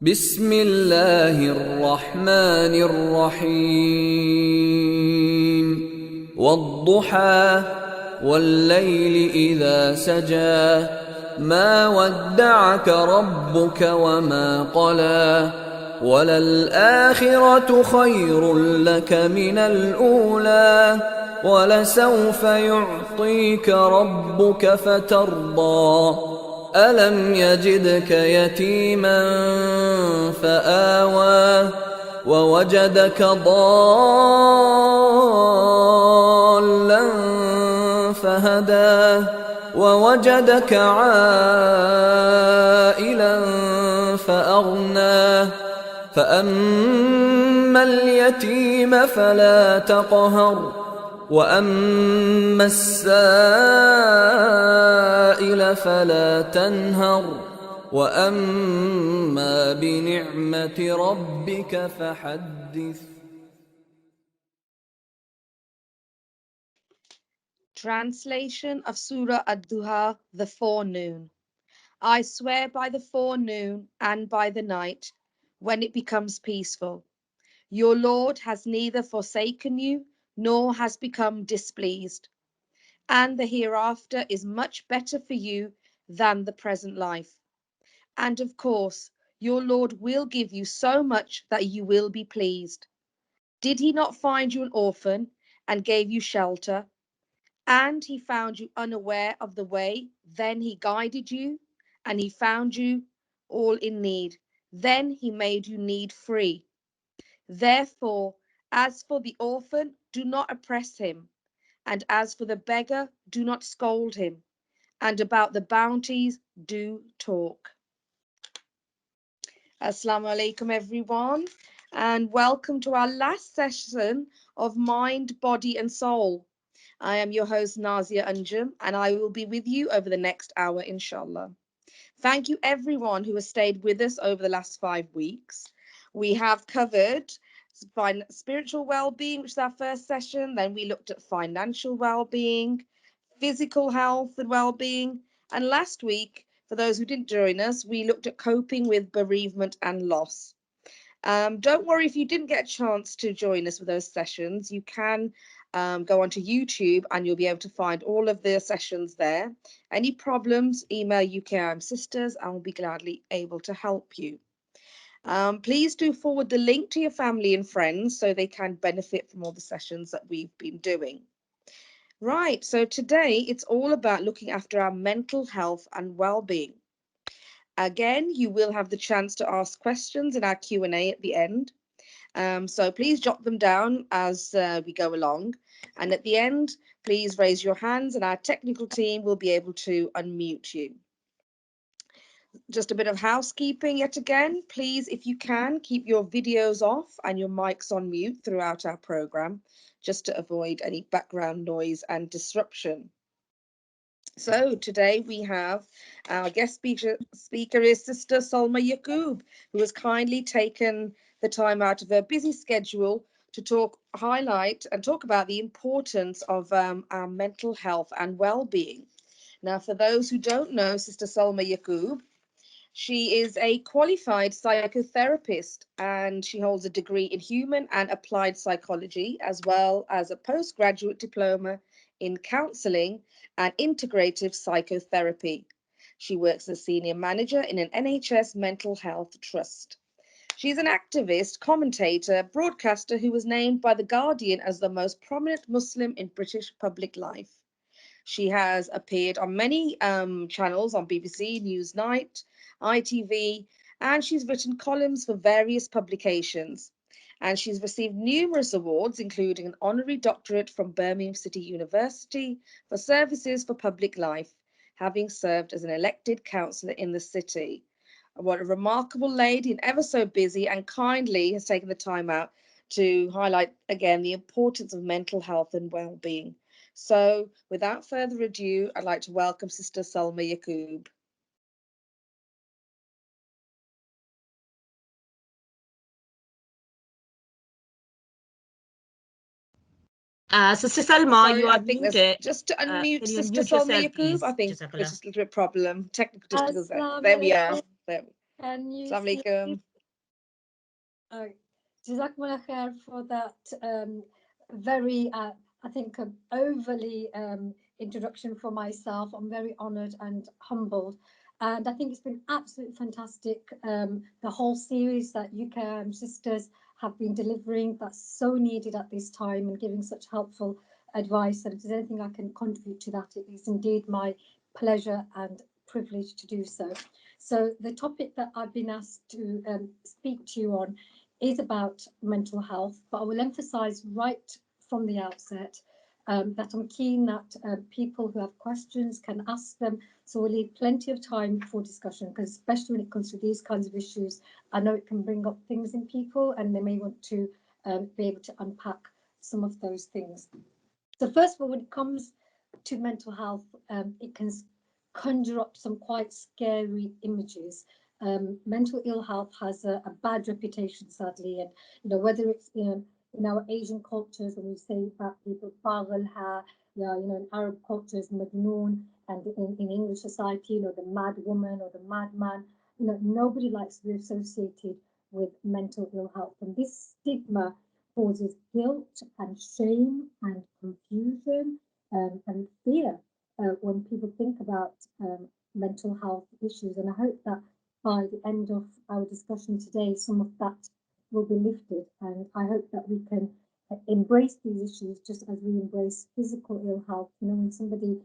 بسم الله الرحمن الرحيم والضحى والليل إذا سجى ما ودعك ربك وما قلى وللآخرة خير لك من الأولى ولسوف يعطيك ربك فترضى ألم يجدك يتيما فآوى ووجدك ضالا فهدى ووجدك عائلا فأغنى فأما اليتيم فلا تقهر وأما السائل فلا تنهر وأما بنعمة ربك فحدث. Translation of Surah Ad-Duha, the forenoon. I swear by the forenoon and by the night when it becomes peaceful. Your Lord has neither forsaken you nor has become displeased, and the hereafter is much better for you than the present life. And of course, your Lord will give you so much that you will be pleased. Did he not find you an orphan and gave you shelter? And he found you unaware of the way, then he guided you, and he found you all in need. Then he made you need free. Therefore, as for the orphan, do not oppress him, and as for the beggar, do not scold him, and about the bounties, do talk. Assalamu alaikum, everyone, and welcome to our last session of Mind, Body, and Soul. I am your host, Nazia Anjum, and I will be with you over the next hour, inshallah. Thank you, everyone who has stayed with us over the last 5 weeks. We have covered spiritual well-being, which is our first session. Then we looked at financial well-being, physical health and well-being. And last week, for those who didn't join us, we looked at coping with bereavement and loss. Don't worry if you didn't get a chance to join us with those sessions. You can go onto YouTube and you'll be able to find all of the sessions there. Any problems, email UKIM Sisters and we'll be gladly able to help you. Please do forward the link to your family and friends so they can benefit from all the sessions that we've been doing. Right, so today it's all about looking after our mental health and well-being. Again, you will have the chance to ask questions in our Q&A at the end. So please jot them down as we go along. And at the end, please raise your hands and our technical team will be able to unmute you. Just a bit of housekeeping yet again. Please, if you can, keep your videos off and your mics on mute throughout our program, just to avoid any background noise and disruption. So today we have our guest speaker is Sister Salma Yaqoob, who has kindly taken the time out of her busy schedule to highlight and talk about the importance of our mental health and well-being. Now, for those who don't know Sister Salma Yaqoob, she is a qualified psychotherapist and she holds a degree in human and applied psychology, as well as a postgraduate diploma in counselling and integrative psychotherapy. She works as a senior manager in an NHS mental health trust. She's an activist, commentator, broadcaster who was named by The Guardian as the most prominent Muslim in British public life. She has appeared on many channels on BBC, Newsnight, ITV, and she's written columns for various publications. And she's received numerous awards, including an honorary doctorate from Birmingham City University for services for public life, having served as an elected councillor in the city. What a remarkable lady, and ever so busy, and kindly has taken the time out to highlight again the importance of mental health and well-being. So without further ado, I'd like to welcome Sister Salma Yaqoob. Sister Salma, Sorry, you are I think muted. just to unmute Can you Sister unmute Salma yourself, Yaqoob, please? I think there's just a little bit of problem. Technical difficulties. Assalamu There we are. alaikum. There. Can you Assalamu see alaikum. Uh, Jazakumullah khair for that very, I think, overly introduction for myself. I'm very honoured and humbled. And I think it's been absolutely fantastic. The whole series that UK sisters have been delivering, that's so needed at this time and giving such helpful advice. And if there's anything I can contribute to that, it is indeed my pleasure and privilege to do so. So, the topic that I've been asked to speak to you on is about mental health, but I will emphasize right from the outset that I'm keen that people who have questions can ask them. So we'll leave plenty of time for discussion, because especially when it comes to these kinds of issues, I know it can bring up things in people and they may want to be able to unpack some of those things. So first of all, when it comes to mental health, it can conjure up some quite scary images. Mental ill health has a bad reputation, sadly, and whether it's in our Asian cultures when we say about people pagal ha, yeah, in Arab cultures majnoon, and in English society, the mad woman or the madman. Nobody likes to be associated with mental ill health, and this stigma causes guilt and shame and confusion and fear when people think about mental health issues. And I hope that by the end of our discussion today, some of that will be lifted. And I hope that we can embrace these issues just as we embrace physical ill health. When somebody,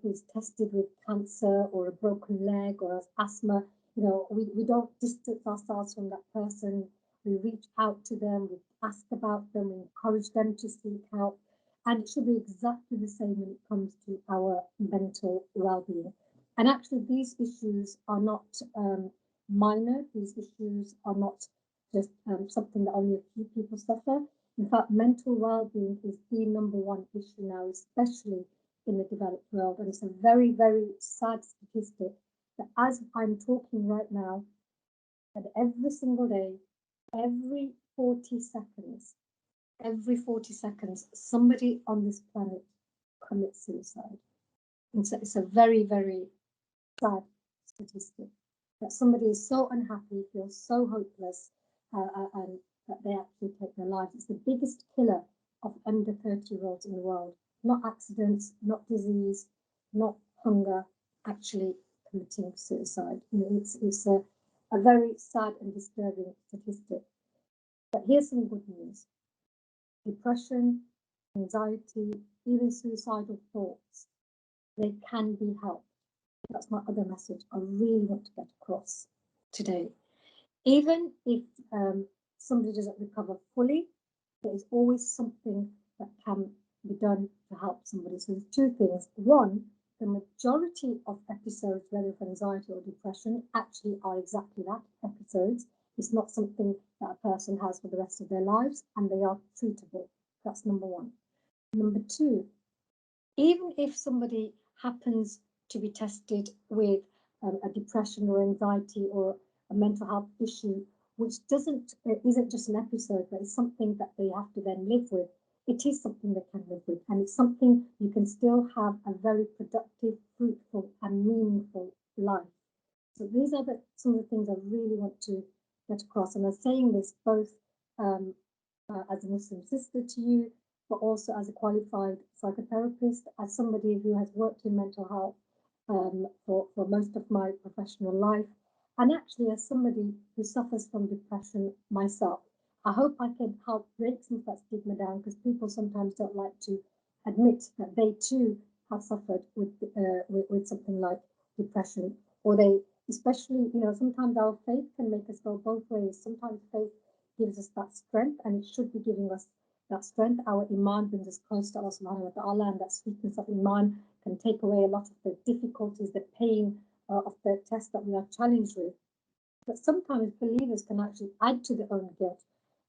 is tested with cancer or a broken leg or asthma, we don't distance ourselves from that person. We reach out to them, we ask about them, we encourage them to seek help. And it should be exactly the same when it comes to our mental well-being. And actually, these issues are not minor. These issues are not just something that only a few people suffer. In fact, mental well-being is the number one issue now, especially in the developed world. And it's a very, very sad statistic that as I'm talking right now, that every single day, every 40 seconds, every 40 seconds, somebody on this planet commits suicide. And so it's a very, very sad statistic that somebody is so unhappy, feels so hopeless, and that they actually take their lives. It's the biggest killer of under 30-year-olds in the world. Not accidents, not disease, not hunger, actually committing suicide. It's a very sad and disturbing statistic. But here's some good news. Depression, anxiety, even suicidal thoughts, they can be helped. That's my other message I really want to get across today. Even if somebody doesn't recover fully, there is always something that can be done to help somebody. So there's two things. One, the majority of episodes, whether of anxiety or depression, actually are exactly that, episodes. It's not something that a person has for the rest of their lives, and they are treatable. That's number one. Number two, even if somebody happens to be tested with a depression or anxiety or a mental health issue, which isn't just an episode, but it's something that they have to then live with. It is something they can live with, and it's something you can still have a very productive, fruitful, and meaningful life. So these are some of the things I really want to get across, and I'm saying this both um, as a Muslim sister to you, but also as a qualified psychotherapist, as somebody who has worked in mental health for most of my professional life, and actually as somebody who suffers from depression myself. I hope I can help break some of that stigma down, because people sometimes don't like to admit that they too have suffered with something like depression, or they, especially, sometimes our faith can make us go both ways. Sometimes faith gives us that strength, and it should be giving us that strength. Our iman brings us close to Allah subhanahu wa ta'ala, and that sweetness of iman can take away a lot of the difficulties, the pain of the test that we are challenged with. But sometimes believers can actually add to their own guilt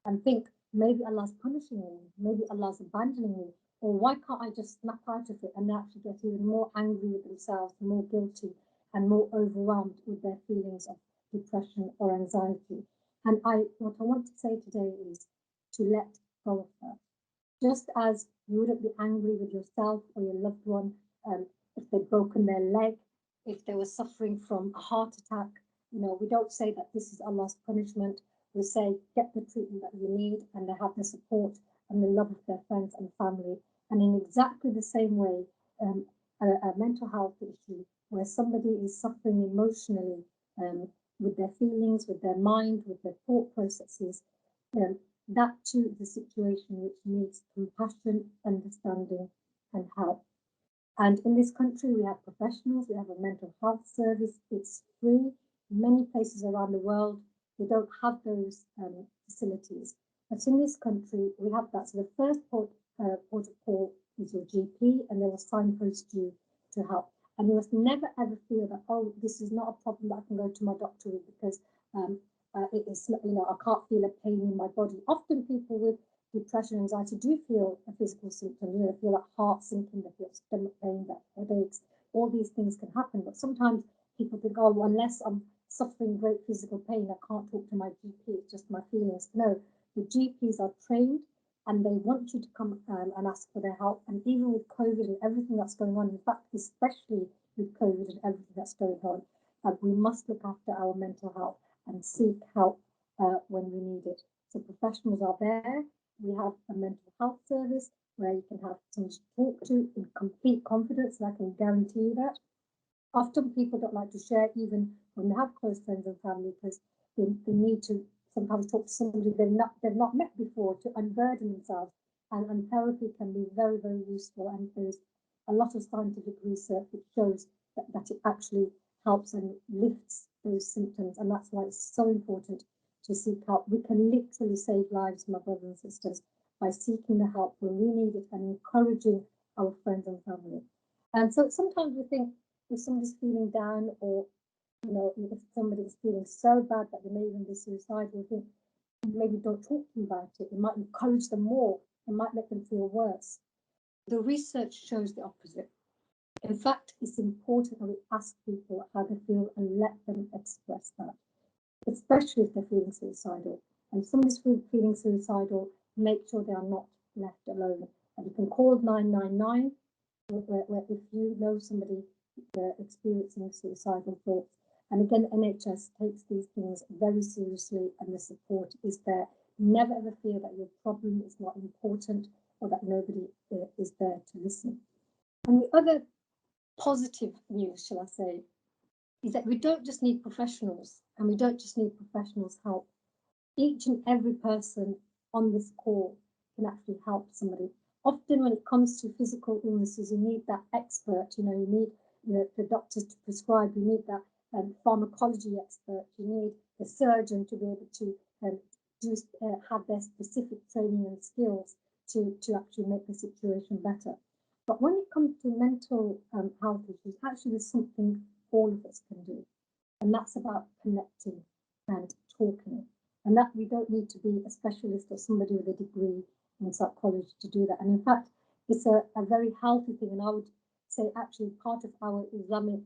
and think, maybe Allah's punishing me, maybe Allah's abandoning me, or why can't I just snap out of it, and they actually get even more angry with themselves, more guilty, and more overwhelmed with their feelings of depression or anxiety. And what I want to say today is to let go of that. Just as you wouldn't be angry with yourself or your loved one if they'd broken their leg, if they were suffering from a heart attack, we don't say that this is Allah's punishment who say, get the treatment that you need, and they have the support and the love of their friends and family. And in exactly the same way, a mental health issue where somebody is suffering emotionally with their feelings, with their mind, with their thought processes, that too is a situation which needs compassion, understanding, and help. And in this country, we have professionals, we have a mental health service, it's free. Many places around the world, they don't have those facilities. But in this country, we have that. So the first port of call is your GP, and they will signpost you to help. And you must never ever feel that, oh, this is not a problem that I can go to my doctor with because it is, I can't feel a pain in my body. Often people with depression, anxiety do feel a physical symptom. They feel that heart sinking, they feel stomach pain, that headaches. All these things can happen. But sometimes people think, oh, well, unless I'm suffering great physical pain, I can't talk to my GP. It's just my feelings. No, the GPs are trained and they want you to come and ask for their help. And even with COVID and everything that's going on, in fact, especially with COVID and everything that's going on, we must look after our mental health and seek help when we need it. So professionals are there. We have a mental health service where you can have someone to talk to in complete confidence, and I can guarantee you that. Often people don't like to share even when they have close friends and family because they need to sometimes talk to somebody they've not met before to unburden themselves. And therapy can be very, very useful. And there's a lot of scientific research which shows that it actually helps and lifts those symptoms. And that's why it's so important to seek help. We can literally save lives, my brothers and sisters, by seeking the help when we need it and encouraging our friends and family. And so sometimes we think if somebody's feeling down, or if somebody is feeling so bad that they may even be suicidal, we think maybe don't talk to them about it. It might encourage them more. It might make them feel worse. The research shows the opposite. In fact, it's important that we ask people how they feel and let them express that, especially if they're feeling suicidal. And if somebody's feeling suicidal, make sure they are not left alone. And you can call 999 where if you know somebody experiencing suicidal thoughts. And again, NHS takes these things very seriously and the support is there. Never ever feel that your problem is not important or that nobody is there to listen. And the other positive news, shall I say, is that we don't just need professionals and we don't just need professionals' help. Each and every person on this call can actually help somebody. Often when it comes to physical illnesses, you need that expert, you need the doctors to prescribe, you need that pharmacology expert, you need the surgeon to be able to have their specific training and skills to actually make the situation better. But when it comes to mental health issues, actually there's something all of us can do. And that's about connecting and talking. And that we don't need to be a specialist or somebody with a degree in psychology to do that. And in fact, it's a very healthy thing. And I would say actually part of our Islamic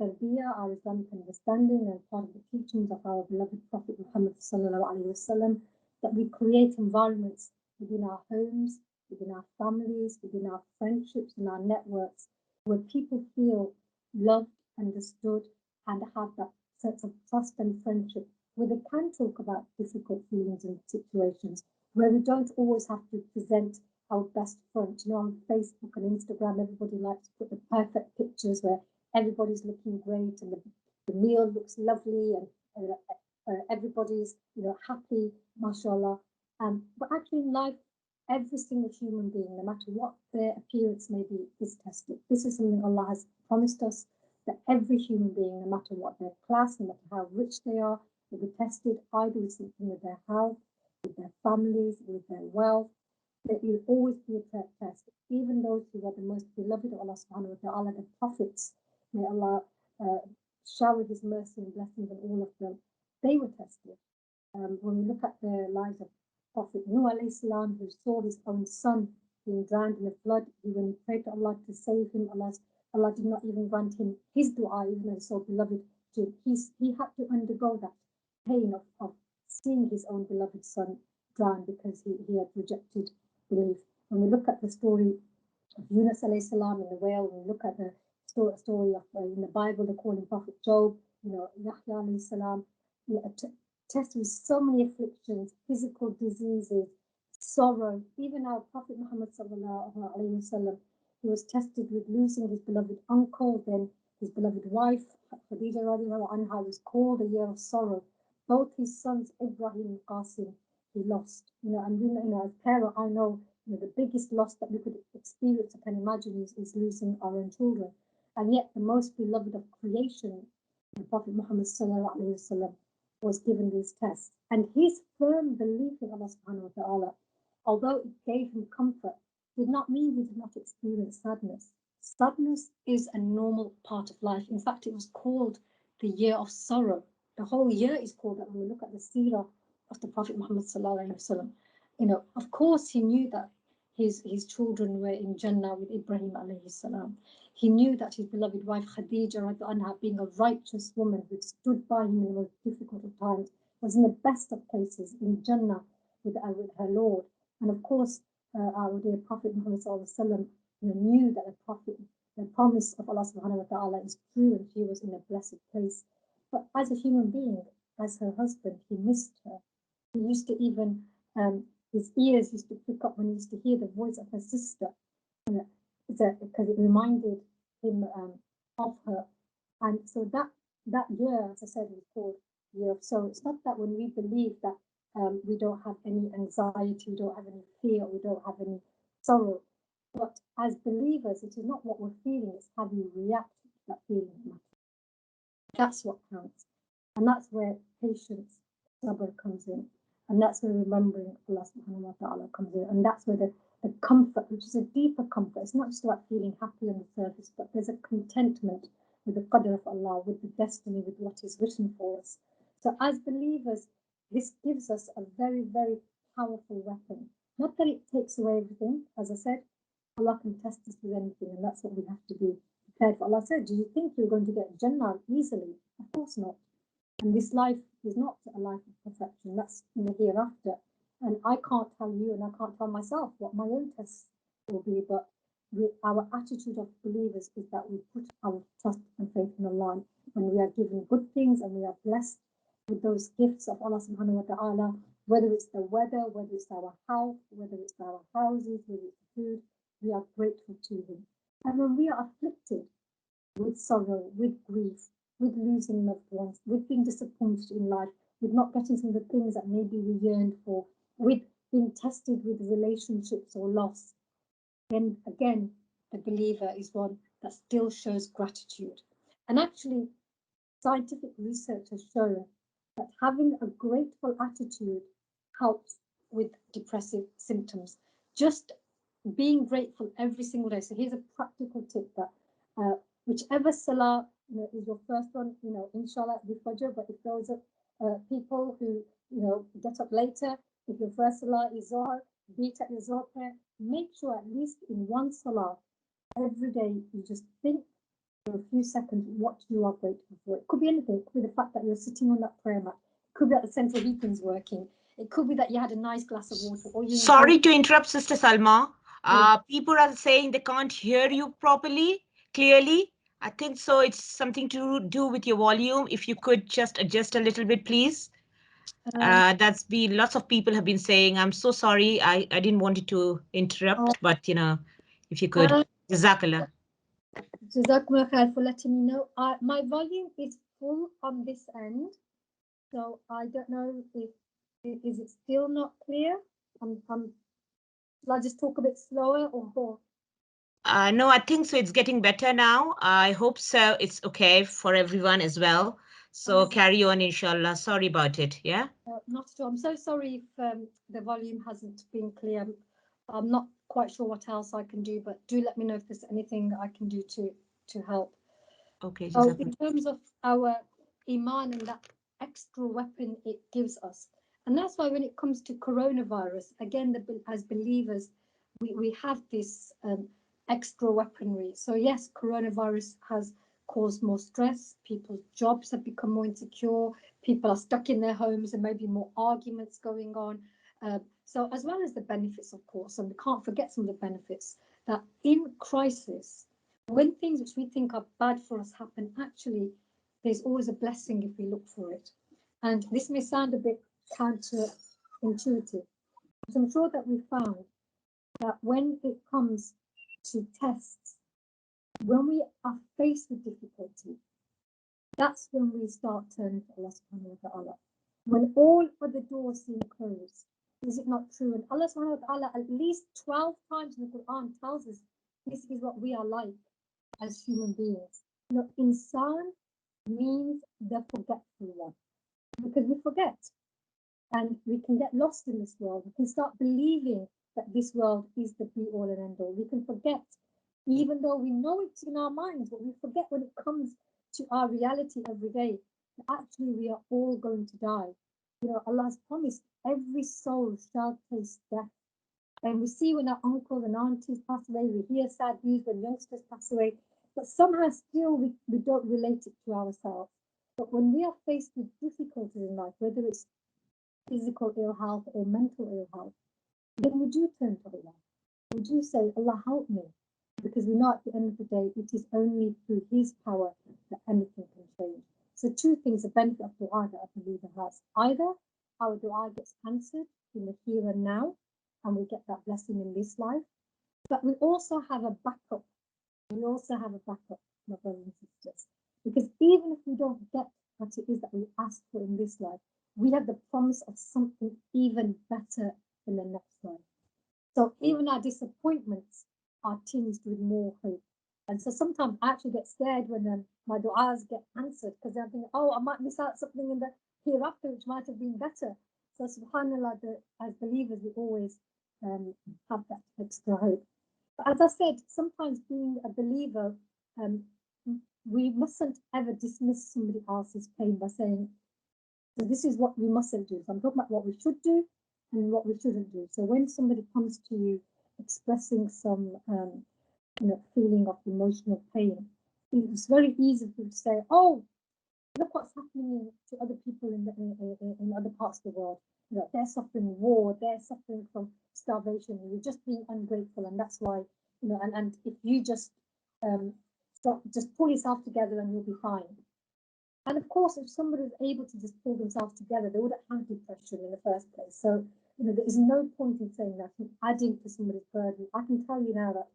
tarbiyah, our Islamic understanding, and part of the teachings of our beloved Prophet Muhammad sallallahu alaihi wasallam, that we create environments within our homes, within our families, within our friendships and our networks, where people feel loved, understood, and have that sense of trust and friendship, where they can talk about difficult feelings and situations, where we don't always have to present our best front. On Facebook and Instagram, everybody likes to put the perfect pictures where everybody's looking great and the meal looks lovely and everybody's happy, mashallah. But actually in life, every single human being, no matter what their appearance may be, is tested. This is something Allah has promised us, that every human being, no matter what their class, no matter how rich they are, will be tested either with something with their health, with their families, with their wealth. There will always be a test. Even those who are the most beloved of Allah subhanahu wa ta'ala, the prophets, may Allah shower His mercy and blessings on all of them, they were tested. When we look at the lives of Prophet Nuh alayhi salam, who saw his own son being drowned in a flood, when he prayed to Allah to save him, Allah did not even grant him his dua, even though he's so beloved to him. He had to undergo that pain of seeing his own beloved son drown because he had rejected belief. When we look at the story of Yunus alayhi salam in the whale, when we look at the story of in the Bible, the calling Prophet Job, Yahya alayhi salam, tested with so many afflictions, physical diseases, sorrow. Even our Prophet Muhammad sallallahu alaihi wasallam, he was tested with losing his beloved uncle, then his beloved wife, Khadija radiallahu anha, was called a year of sorrow. Both his sons, Ibrahim and Qasim, he lost. And as parent, I know, the biggest loss that we could experience, I can imagine, is losing our own children. And yet the most beloved of creation, the Prophet Muhammad sallallahu alaihi wasallam, was given these tests. And his firm belief in Allah subhanahu wa ta'ala, although it gave him comfort, did not mean he did not experience sadness. Sadness is a normal part of life. In fact, it was called the year of sorrow. The whole year is called that when we look at the seerah of the Prophet Muhammad sallallahu alaihi wasallam. Of course, he knew that his children were in Jannah with Ibrahim alayhi salam. He knew that his beloved wife Khadija anha, being a righteous woman who stood by him in the most difficult of times, was in the best of places in Jannah with her Lord. And of course, our dear Prophet Muhammad sallallahu alaihi wasallam knew that the promise of Allah subhanahu wa ta'ala is true, and she was in a blessed place. But as a human being, as her husband, he missed her. He used to even his ears used to prick up when he used to hear the voice of her sister, because it reminded him of her. And so that year, as I said, was called Year of Sorrow. It's not that when we believe that we don't have any anxiety, we don't have any fear, we don't have any sorrow. But as believers, it is not what we're feeling, it's how we react to that feeling. That's what counts. And that's where patience, sabr comes in. And that's where remembering Allah subhanahu wa ta'ala comes in. And that's where the comfort, which is a deeper comfort, it's not just about feeling happy on the surface, but there's a contentment with the qadr of Allah, with the destiny, with what is written for us. So as believers, this gives us a very, very powerful weapon. Not that it takes away everything. As I said, Allah can test us with anything, and that's what we have to be prepared for. Allah said, do you think you're going to get Jannah easily? Of course not. And this life is not a life of perfection. That's in the hereafter. And I can't tell you, and I can't tell myself what my own tests will be, but our attitude of believers is that we put our trust and faith in Allah. When we are given good things and we are blessed with those gifts of Allah subhanahu wa ta'ala, whether it's the weather, whether it's our health, whether it's our houses, whether it's food, we are grateful to Him. And when we are afflicted with sorrow, with grief, with losing loved ones, with being disappointed in life, with not getting some of the things that maybe we yearned for, with being tested with relationships or loss, then again, the believer is one that still shows gratitude. And actually, scientific research has shown that having a grateful attitude helps with depressive symptoms. Just being grateful every single day. So here's a practical tip that whichever salah is your first one, inshallah, be Fajr, but if those are people who, get up later, if your first salah is Zohar, be it at your Zohar prayer, make sure at least in one salah every day you just think for a few seconds what you are grateful for. It could be anything. It could be the fact that you're sitting on that prayer mat. It could be that the central heating's working. It could be that you had a nice glass of water. Or Sorry to interrupt, Sister Salma. People are saying they can't hear you properly, clearly. I think so. It's something to do with your volume. If you could just adjust a little bit, please. That's been lots of people have been saying, I'm so sorry. I didn't want to interrupt, but if you could. Jazakallah. Jazakumullah khair for letting me know. My volume is full on this end, so I don't know if is it still not clear. Shall I just talk a bit slower or? No, I think so. It's getting better now. I hope so. It's okay for everyone as well. So carry on, inshallah. Sorry about it. Yeah. Not at all. I'm so sorry if the volume hasn't been clear. I'm not quite sure what else I can do, but do let me know if there's anything I can do to help. Okay. So in terms of our iman and that extra weapon it gives us, and that's why when it comes to coronavirus, again, as believers, we have this extra weaponry. So yes, coronavirus has caused more stress. People's jobs have become more insecure. People are stuck in their homes and maybe more arguments going on. So as well as the benefits, of course, and we can't forget some of the benefits, that in crisis, when things which we think are bad for us happen, actually, there's always a blessing if we look for it. And this may sound a bit counterintuitive, but I'm sure that we found that when it comes to tests, when we are faced with difficulty, that's when we start turning to Allah subhanahu wa ta'ala. When all other doors seem closed, is it not true? And Allah subhanahu wa ta'ala at least 12 times in the Quran tells us this is what we are like as human beings. You know, insan means the forgetful one, because we forget and we can get lost in this world. We can start believing that this world is the be all and end all. We can forget, even though we know it's in our minds, but we forget when it comes to our reality every day. Actually, we are all going to die. You know, Allah has promised every soul shall taste death. And we see when our uncles and aunties pass away, we hear sad news when youngsters pass away, but somehow still we don't relate it to ourselves. But when we are faced with difficulties in life, whether it's physical ill health or mental ill health, then we do turn to Allah. We do say, Allah, help me. Because we know at the end of the day, it is only through His power that anything can change. So two things, the benefit of dua that a believer has. Either our dua gets answered in the here and now, and we get that blessing in this life. But we also have a backup. We also have a backup, my brothers and sisters. Because even if we don't get what it is that we ask for in this life, we have the promise of something even better in the next life. So even our disappointments are tinged with more hope. And so sometimes I actually get scared when my du'as get answered, because I'm thinking, oh, I might miss out something in the hereafter which might have been better. So subhanAllah, as believers, we always have that extra hope. But as I said, sometimes being a believer, we mustn't ever dismiss somebody else's pain by saying, so this is what we mustn't do. So I'm talking about what we should do and what we shouldn't do. So when somebody comes to you expressing some feeling of emotional pain, it's very easy for you to say, oh, look what's happening to other people in other parts of the world. You know, they're suffering war, they're suffering from starvation, you're just being ungrateful, and that's why, you know, and if you just just pull yourself together and you'll be fine. And of course, if somebody was able to just pull themselves together, they wouldn't have depression in the first place. So, you know, there is no point in saying that and adding to somebody's burden. I can tell you now that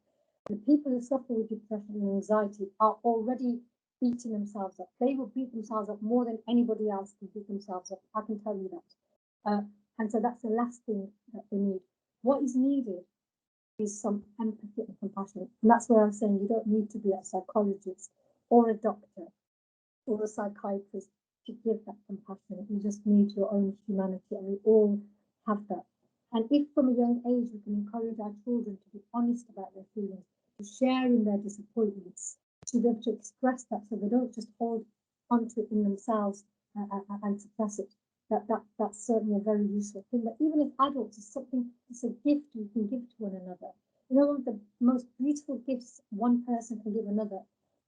the people who suffer with depression and anxiety are already beating themselves up. They will beat themselves up more than anybody else can beat themselves up. I can tell you that. And so that's the last thing that they need. What is needed is some empathy and compassion. And that's where I'm saying you don't need to be a psychologist or a doctor or a psychiatrist to give that compassion. You just need your own humanity, and we all have that. And if from a young age we can encourage our children to be honest about their feelings, to share in their disappointments, to be able to express that so they don't just hold onto it in themselves and suppress it, that's certainly a very useful thing. But even as adults, it's a gift we can give to one another. You know, one of the most beautiful gifts one person can give another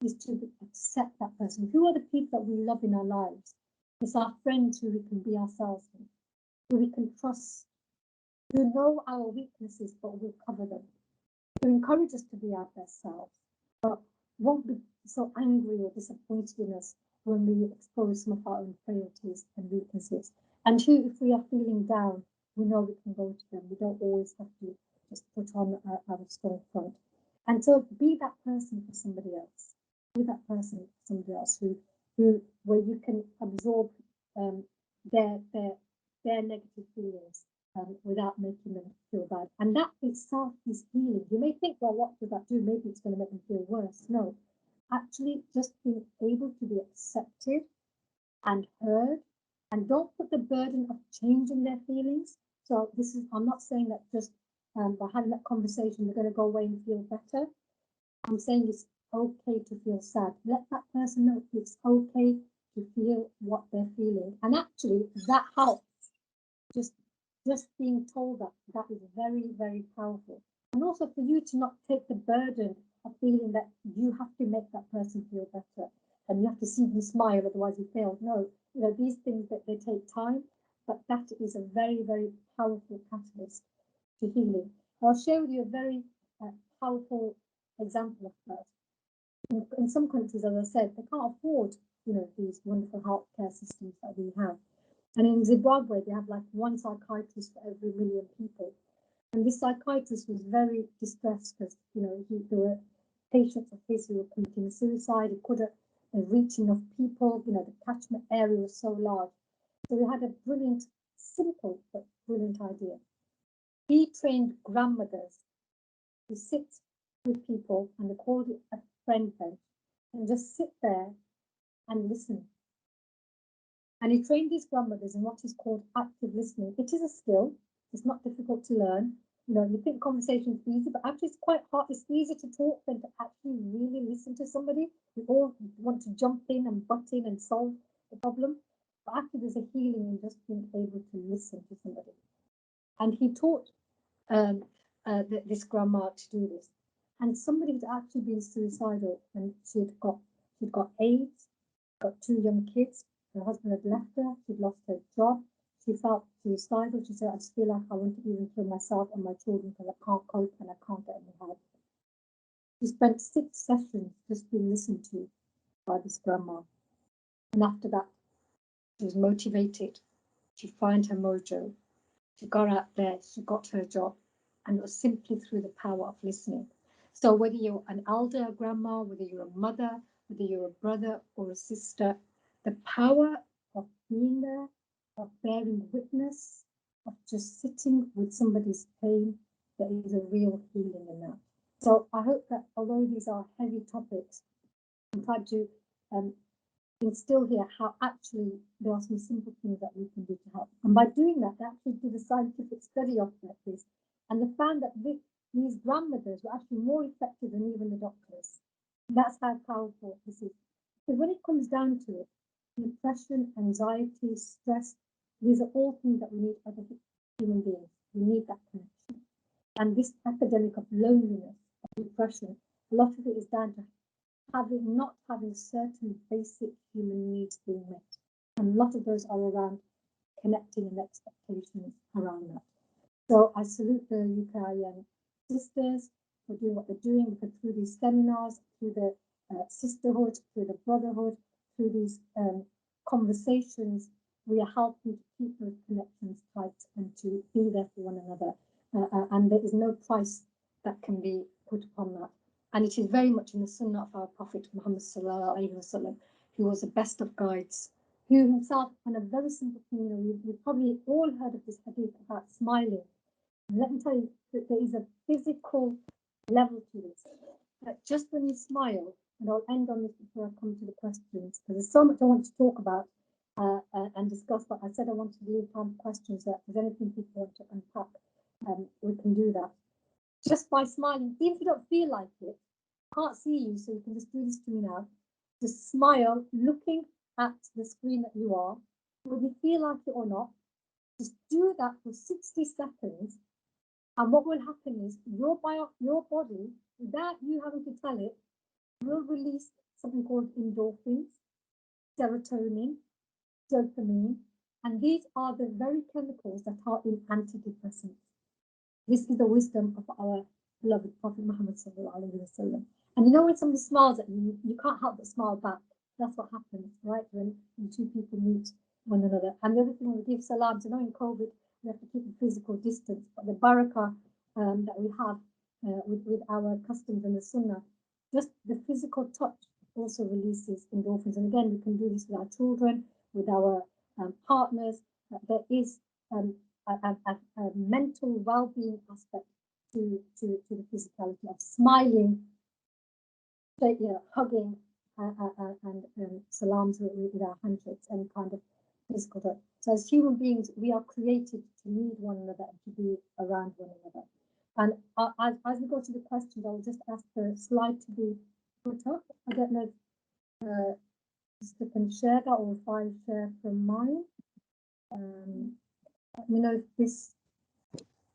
is to accept that person. Who are the people that we love in our lives? It's our friends who we can be ourselves with, who we can trust, who know our weaknesses but will cover them, who encourage us to be our best selves, but won't be so angry or disappointed in us when we expose some of our own frailties and weaknesses. And who, if we are feeling down, we know we can go to them. We don't always have to just put on our strong front. And so be that person for somebody else. Be that person for somebody else who where you can absorb their negative feelings without making them feel bad. And that itself is healing. You may think, well, what does that do? Maybe it's going to make them feel worse. No, actually just being able to be accepted and heard, and don't put the burden of changing their feelings. So I'm not saying that just by having that conversation, they're going to go away and feel better. I'm saying it's okay to feel sad. Let that person know it's okay to feel what they're feeling. And actually that helps. Just being told that is very, very powerful. And also for you to not take the burden of feeling that you have to make that person feel better and you have to see them smile, otherwise you fail. No, you know, these things that they take time, but that is a very, very powerful catalyst to healing. I'll share with you a very powerful example of that. In some countries, as I said, they can't afford, you know, these wonderful healthcare systems that we have. And in Zimbabwe, they have like one psychiatrist for every 1 million people. And this psychiatrist was very distressed because, there were patients of his who were committing suicide. He couldn't reach enough people. The catchment area was so large. So we had a brilliant, simple but brilliant idea. He trained grandmothers to sit with people, and they called it a friend bench, and just sit there and listen. And he trained these grandmothers in what is called active listening. It is a skill. It's not difficult to learn. You think conversation is easy, but actually it's quite hard. It's easier to talk than to actually really listen to somebody. We all want to jump in and butt in and solve the problem. But actually there's a healing in just being able to listen to somebody. And he taught this grandma to do this. And somebody had actually been suicidal, and she'd got AIDS, got 2 young kids. Her husband had left her. She'd lost her job. She felt suicidal. She said, I just feel like I want to even kill myself and my children because I can't cope and I can't get any help. She spent 6 sessions just being listened to by this grandma. And after that, she was motivated. She found her mojo. She got out there. She got her job. And it was simply through the power of listening. So whether you're an elder, a grandma, whether you're a mother, whether you're a brother or a sister, the power of being there, of bearing witness, of just sitting with somebody's pain, there is a real healing in that. So I hope that although these are heavy topics, I'm trying to instill here how actually there are some simple things that we can do to help. And by doing that, they actually did a scientific study of this, and they found that these grandmothers were actually more effective than even the doctors. That's how powerful this is. Because when it comes down to it, depression, anxiety, stress, these are all things that we need as human beings. We need that connection. And this epidemic of loneliness, of depression, a lot of it is down to not having certain basic human needs being met. And a lot of those are around connecting and expectations around that. So I salute the UKIN sisters for doing what they're doing, because through these seminars, through the sisterhood, through the brotherhood, through these conversations, we are helping to keep those connections tight and to be there for one another. And there is no price that can be put upon that. And it is very much in the sunnah of our Prophet Muhammad sallallahu alaihi wasallam, who was the best of guides, who himself, on a very simple thing, you've probably all heard of this hadith about smiling. And let me tell you that there is a physical level to this. That just when you smile, and I'll end on this before I come to the questions, because there's so much I want to talk about and discuss, but I said I wanted to leave time for questions, that if there's anything people want to unpack, we can do that. Just by smiling, even if you don't feel like it, I can't see you, so you can just do this to me now. Just smile, looking at the screen that you are, whether you feel like it or not. Just do that for 60 seconds, and what will happen is your body, without you having to tell it, will release something called endorphins, serotonin, dopamine, and these are the very chemicals that are in antidepressants. This is the wisdom of our beloved Prophet Muhammad sallallahu alaihi wasallam. And when somebody smiles at you, you can't help but smile back. That's what happens, right? When 2 people meet one another. And the other thing, we give salams. In COVID, we have to keep a physical distance, but the barakah that we have with our customs and the sunnah, just the physical touch also releases endorphins. And again, we can do this with our children, with our partners. There is a mental well-being aspect to the physicality of smiling, hugging, and salams with our handshakes and kind of physical touch. So as human beings, we are created to need one another and to be around one another. And as we go to the questions, I'll just ask the slide to be put up. I don't know if sister can share that, or if I share from mine. Let me know if this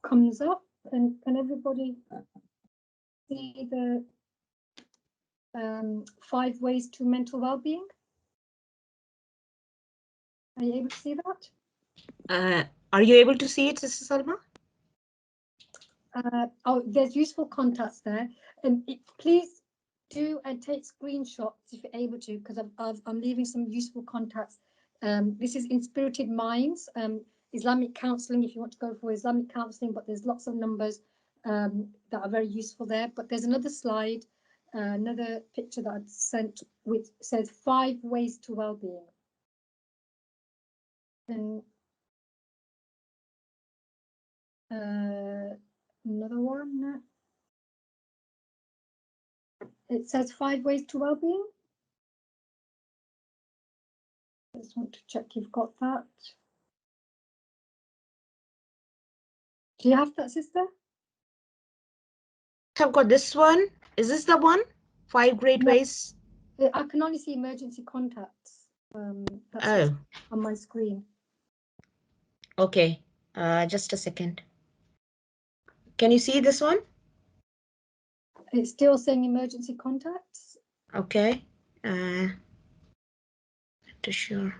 comes up. Can everybody see the 5 ways to mental well-being? Are you able to see that? Are you able to see it, Sister Salma? Oh, there's useful contacts there. And please do and take screenshots if you're able to, because I'm leaving some useful contacts This is Inspirited Minds, Islamic counseling, if you want to go for Islamic counseling, but there's lots of numbers that are very useful there. But there's another slide, another picture that I'd sent, which says 5 ways to well-being. And another one. It says 5 ways to well-being. I just want to check you've got that. Do you have that, sister? I've got this one. Is this the one? 5 great No. ways. I can only see emergency contacts. That's Oh, on my screen. okay. Just a second. Can you see this one? It's still saying emergency contacts. Okay. To sure.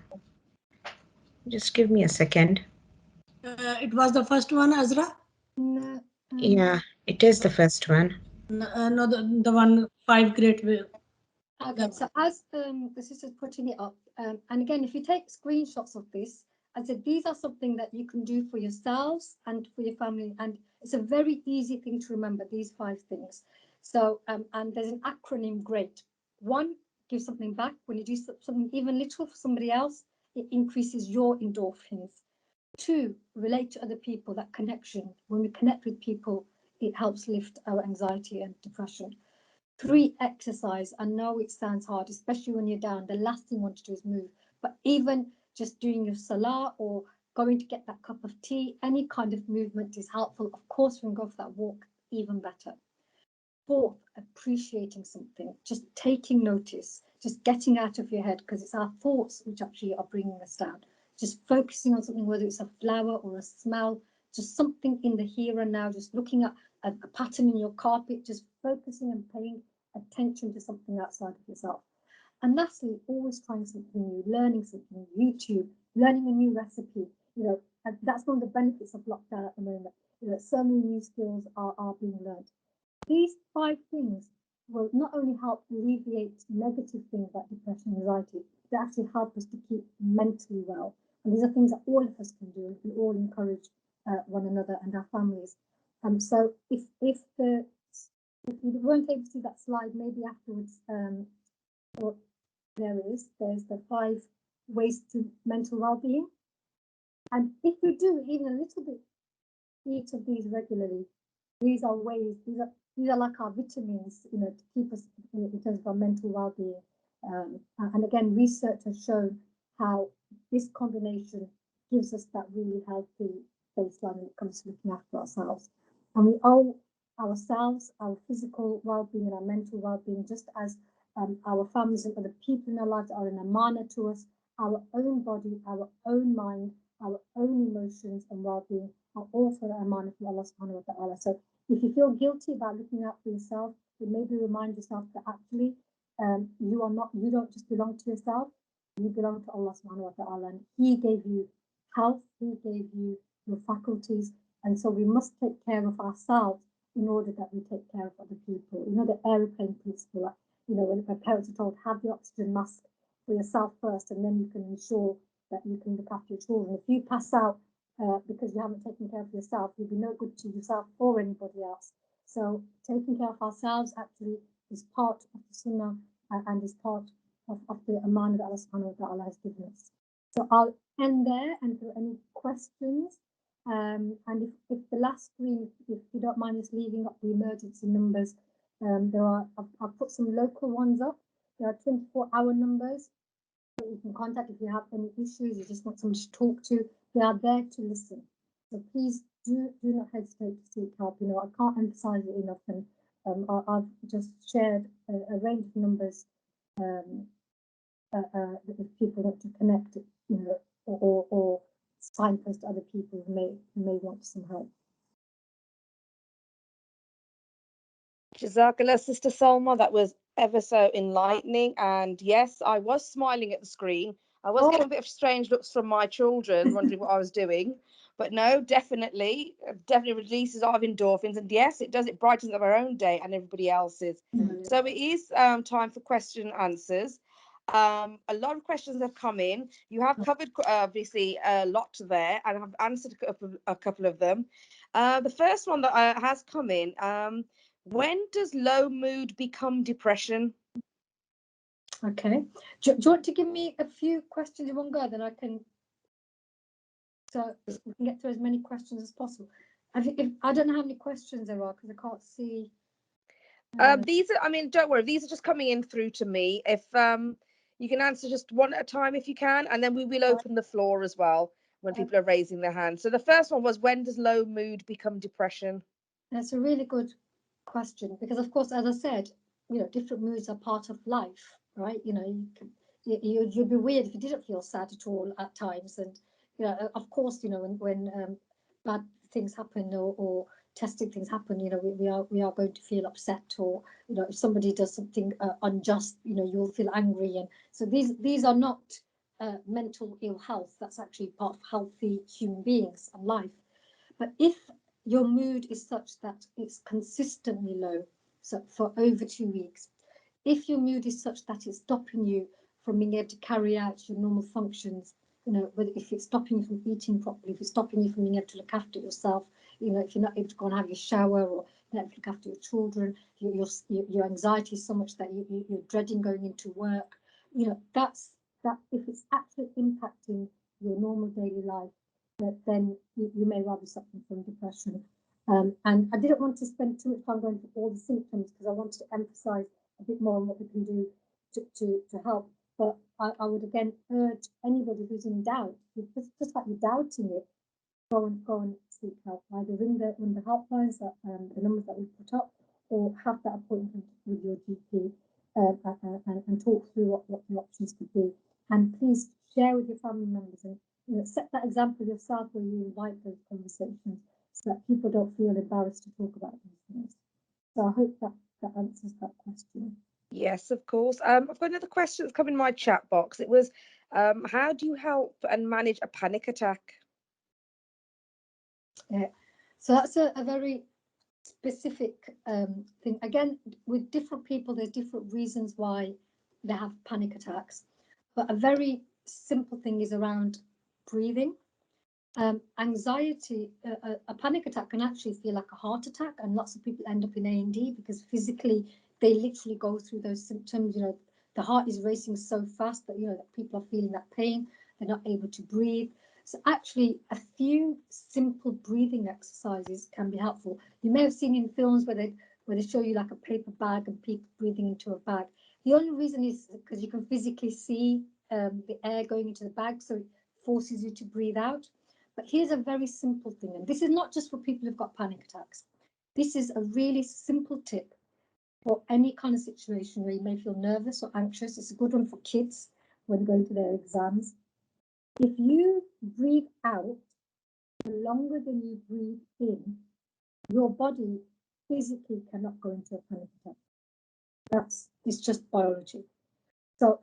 Just give me a second. It was the first one, Azra? No. Yeah, it is the first one. No, the one 5 great ways. Okay, so as the sister's putting it up, and again, if you take screenshots of this, I said these are something that you can do for yourselves and for your family, and it's a very easy thing to remember, these 5 things. So, and there's an acronym, GREAT. 1, give something back. When you do something even little for somebody else, it increases your endorphins. 2, relate to other people, that connection. When we connect with people, it helps lift our anxiety and depression. 3, exercise. I know it sounds hard, especially when you're down. The last thing you want to do is move. But even just doing your salah or going to get that cup of tea, any kind of movement is helpful. Of course, when we go for that walk, even better. 4, appreciating something, just taking notice, just getting out of your head, because it's our thoughts which actually are bringing us down. Just focusing on something, whether it's a flower or a smell, just something in the here and now, just looking at a pattern in your carpet, just focusing and paying attention to something outside of yourself. And lastly, always trying something new, learning something, YouTube, learning a new recipe. You know, and that's one of the benefits of lockdown at the moment. You know, so many new skills are being learned. These 5 things will not only help alleviate negative things like depression and anxiety, they actually help us to keep mentally well. And these are things that all of us can do. We all encourage one another and our families. So if you weren't able to see that slide, maybe afterwards, or there's the 5 ways to mental well-being. And if we do even a little bit each of these regularly, these are ways, these are like our vitamins, you know, to keep us in terms of our mental well-being. And again, research has shown how this combination gives us that really healthy baseline when it comes to looking after ourselves. And we owe ourselves, our physical well-being and our mental well-being, just as our families and other people in our lives are an amana to us, our own body, our own mind, our own emotions and well-being are also an amana from Allah subhanahu wa ta'ala. So if you feel guilty about looking out for yourself, then maybe remind yourself that actually you don't just belong to yourself, you belong to Allah subhanahu wa ta'ala, and He gave you health, He gave you your faculties, and so we must take care of ourselves in order that we take care of other people. You know, the aeroplane principle, you know, when parents are told, have the oxygen mask for yourself first, and then you can ensure that you can look after your children. If you pass out because you haven't taken care of yourself, you'll be no good to yourself or anybody else. So taking care of ourselves actually is part of the sunnah and is part of the amana that Allah subhanahu wa ta'ala has given us. So I'll end there, and for any questions, and if the last screen, if you don't mind us leaving up the emergency numbers, I've put some local ones up. There are 24-hour numbers that you can contact if you have any issues, you just want someone to talk to. They are there to listen. So please do not hesitate to seek help. You know, I can't emphasize it enough, and I've just shared a range of numbers if people want to connect, you know, or signpost other people who may want some help. Jazakallah, Sister Salma, that was ever so enlightening. And yes, I was smiling at the screen. I was getting a bit of strange looks from my children, wondering what I was doing. But no, definitely releases our endorphins. And yes, it does. It brightens up our own day and everybody else's. So it is time for question and answers. A lot of questions have come in. You have covered obviously a lot there, and I've answered a couple of them. The first one that has come in: when does low mood become depression? Okay. Do you want to give me a few questions in one go, then I can, so we can get through as many questions as possible. If I don't know how many questions there are because I can't see. These are, I mean, don't worry, these are just coming in through to me. If you can answer just one at a time if you can, and then we will open the floor as well when people are raising their hands. So the first one was, when does low mood become depression? That's a really good question because, of course, as I said, different moods are part of life, right? You'd be weird if you didn't feel sad at all at times, and of course, when bad things happen or testing things happen, we are going to feel upset, or if somebody does something unjust, you'll feel angry, and so these are not mental ill health. That's actually part of healthy human beings and life. But if your mood is such that it's consistently low, so for over 2 weeks, if your mood is such that it's stopping you from being able to carry out your normal functions, whether if it's stopping you from eating properly, if it's stopping you from being able to look after yourself, if you're not able to go and have your shower, or not able to look after your children, your anxiety is so much that you're dreading going into work, that if it's actually impacting your normal daily life, then you may well be suffering from depression. And I didn't want to spend too much time going through all the symptoms because I wanted to emphasize a bit more on what we can do to help. But I would again urge anybody who's in doubt, just like you're doubting it, go and seek help. Either ring the helplines, that the numbers that we put up, or have that appointment with your GP and talk through what the options could be. And please share with your family members, and set that example yourself where you invite those conversations so that people don't feel embarrassed to talk about these things. So I hope that answers that question. Yes, of course. I've got another question that's come in my chat box. It was, how do you help and manage a panic attack? Yeah, so that's a very specific thing. Again, with different people, there's different reasons why they have panic attacks. But a very simple thing is around breathing. Anxiety, a panic attack can actually feel like a heart attack, and lots of people end up in A&E because physically they literally go through those symptoms. The heart is racing so fast that that people are feeling that pain. They're not able to breathe. So actually, a few simple breathing exercises can be helpful. You may have seen in films where they show you like a paper bag and people breathing into a bag. The only reason is because you can physically see the air going into the bag, so it forces you to breathe out. But here's a very simple thing, and this is not just for people who've got panic attacks. This is a really simple tip for any kind of situation where you may feel nervous or anxious. It's a good one for kids when going to their exams. If you breathe out longer than you breathe in, your body physically cannot go into a panic attack. It's just biology. So,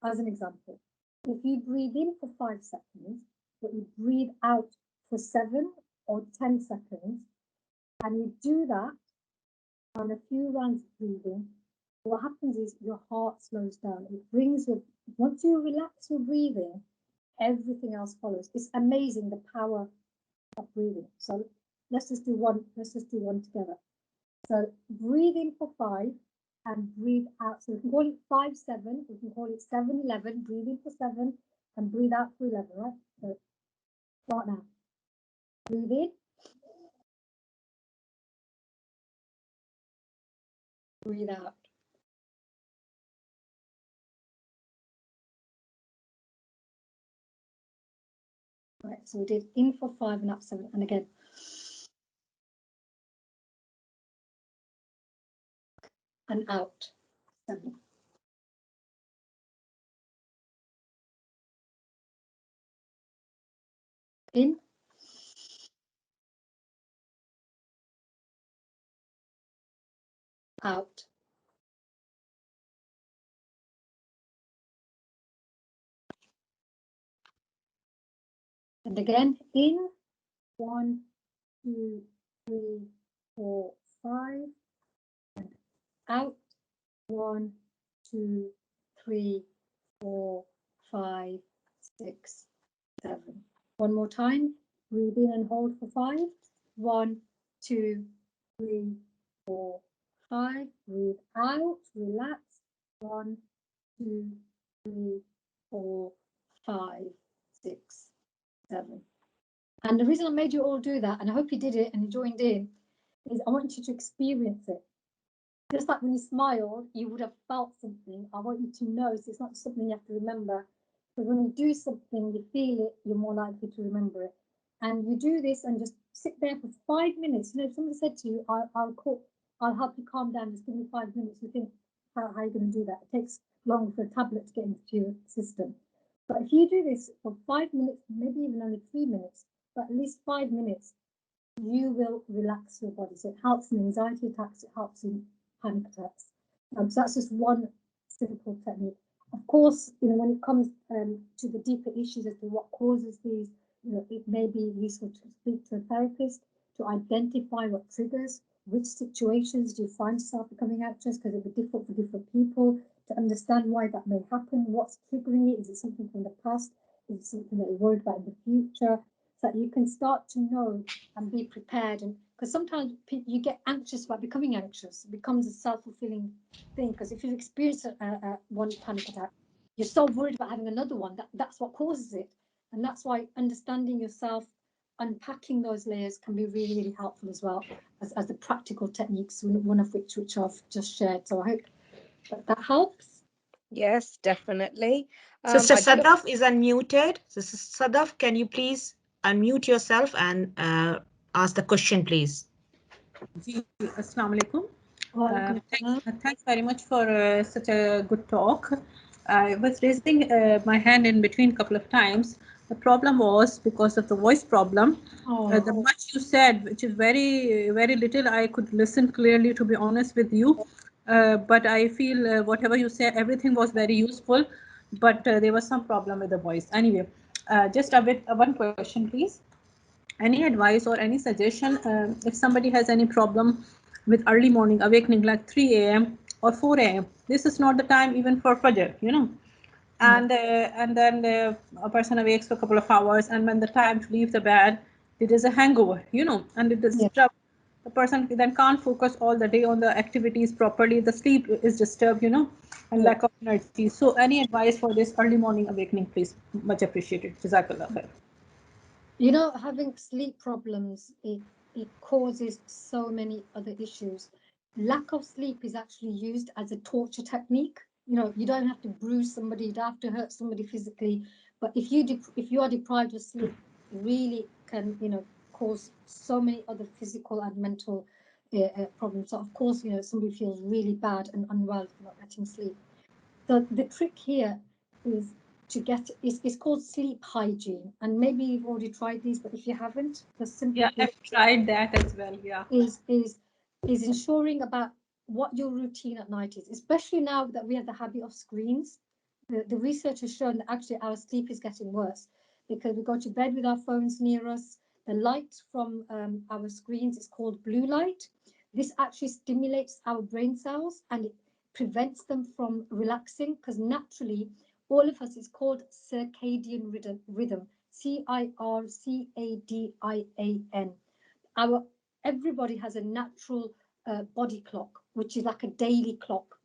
as an example, if you breathe in for 5 seconds, but you breathe out for 7 or 10 seconds, and you do that on a few rounds of breathing, what happens is your heart slows down. Once you relax your breathing, everything else follows. It's amazing the power of breathing. So let's just do one together. So breathe in for 5 and breathe out. So we can call it 5-7. We can call it 7-11. Breathe in for 7 and breathe out for 11. Right. So start now. Breathe in. Breathe out. Right. So we did in for 5 and out 7. And again. And out 7. In. Out. And again, in. 1, 2, 3, 4, 5. And out. 1, 2, 3, 4, 5, 6, 7. One more time. Breathe in and hold for 5. 1, 2, 3, 4, 5. Breathe out. Relax. 1, 2, 3, 4, 5, 6, 7. And the reason I made you all do that, and I hope you did it and you joined in, is I want you to experience it. Just like when you smiled, you would have felt something. I want you to know, so it's not something you have to remember. Because when you do something, you feel it, you're more likely to remember it. And you do this and just sit there for 5 minutes. You know, if somebody said to you, I'll help you calm down, just give me 5 minutes. You think, how are you going to do that? It takes long for a tablet to get into your system. But if you do this for 5 minutes, maybe even only 3 minutes, but at least 5 minutes, you will relax your body. So it helps in anxiety attacks, it helps in panic attacks. So that's just one simple technique. Of course, you know, when it comes to the deeper issues as to what causes these, you know, it may be useful to speak to a therapist to identify what triggers, which situations do you find yourself becoming anxious, because it will be different for different people, to understand why that may happen, what's triggering it, is it something from the past, is it something that you're worried about in the future, so that you can start to know and be prepared. And because sometimes you get anxious about becoming anxious, it becomes a self-fulfilling thing, because if you experience one panic attack, you're so worried about having another one, that's what causes it. And that's why understanding yourself, unpacking those layers can be really, really helpful as well as the practical techniques, one of which I've just shared. So I hope that helps. Yes, definitely. Sister I don't know. Sadaf is unmuted. Sister Sadaf, can you please unmute yourself and ask the question, please? Assalamu alaikum. Welcome. Thanks very much for such a good talk. I was raising my hand in between a couple of times. The problem was because of the voice problem. The much you said, which is very, very little, I could listen clearly, to be honest with you. But I feel whatever you said, everything was very useful. But there was some problem with the voice. Anyway, just a bit, one question, please. Any advice or any suggestion if somebody has any problem with early morning awakening, like 3 a.m. or 4 a.m.? This is not the time even for Fajr, you know. And then a person awakes for a couple of hours, and when the time to leave the bed, it is a hangover, you know, and it is the person then can't focus all the day on the activities properly. The sleep is disturbed, you know, and lack of energy. So any advice for this early morning awakening, please? Much appreciated. Jazakallah khair. You know, having sleep problems, it causes so many other issues. Lack of sleep is actually used as a torture technique. You know, you don't have to bruise somebody, you don't have to hurt somebody physically, but if you are deprived of sleep, it really can, you know, cause so many other physical and mental problems. So of course, you know, somebody feels really bad and unwell for not getting sleep. So the trick here is to get, it's called sleep hygiene, and maybe you've already tried these, but if you haven't, the simple thing I've tried that as well. is ensuring about what your routine at night is, especially now that we have the habit of screens. The research has shown that actually our sleep is getting worse because we go to bed with our phones near us. The light from our screens is called blue light. This actually stimulates our brain cells and it prevents them from relaxing, because naturally all of us is called circadian rhythm, CIRCADIAN. Our everybody has a natural body clock, which is like a daily clock,